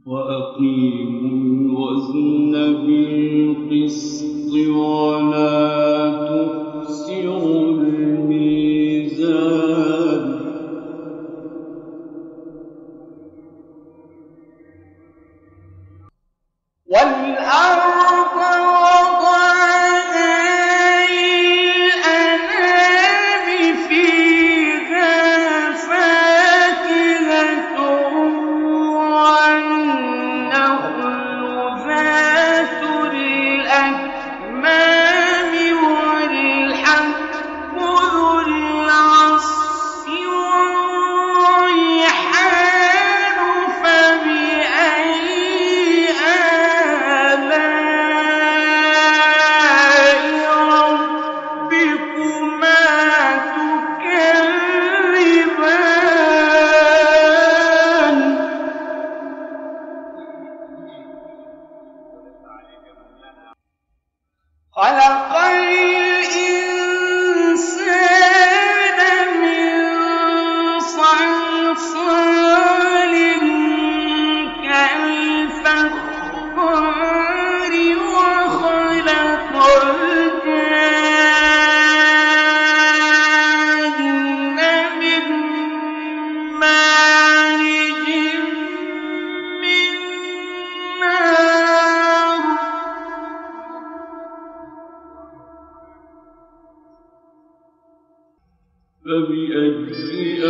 وأقيموا الوزن بالقسط ولا تخسروا الميزان والأرض وضعها للأنام فيها فاكهة والنخل ذات الأكمام والحب ذو العصف والريحان فبأي آلاء ربكما تكذبان خلق الإنسان من صلصال كالفخار وخلق الجان من مارج من نار فبأي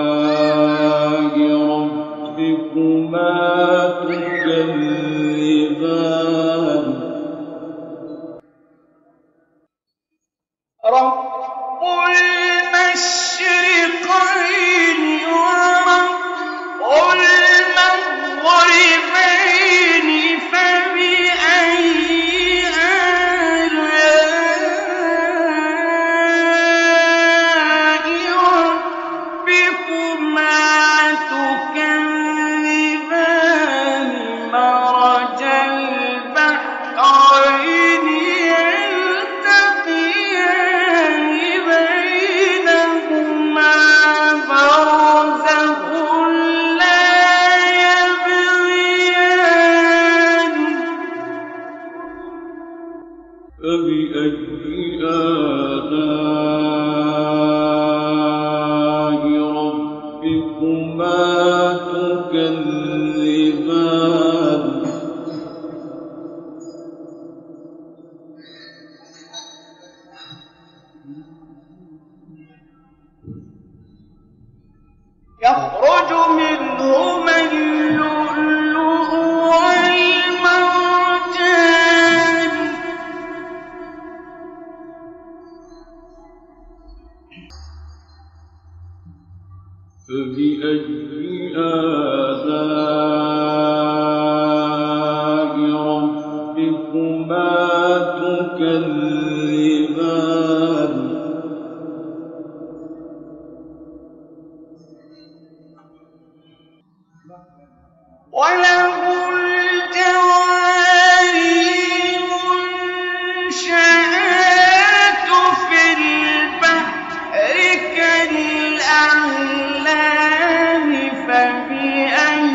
آلاء ربكما تكذبان رب المشرقين ورب المغربين فبأي آلاء ربكما تكذبان مرج البحرين يلتقيان بينهما برزخ لا يبغيان فبأي آلاء ربكما تكذبان يخرج منهما اللؤلؤ والمرجان فبأي آلاء ربكما تكذبان وله الجوار المنشآت في البحر كالأعلام فبأي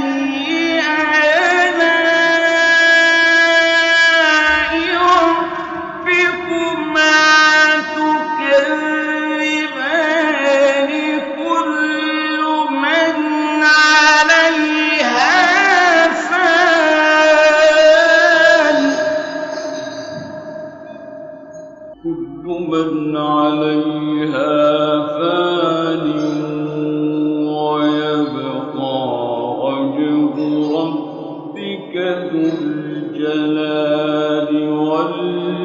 آلاء ربكما تكذبان كل من عليها فان كل من عليها فان ويبقى وجه ربك ربك ذو الجلال والإكرام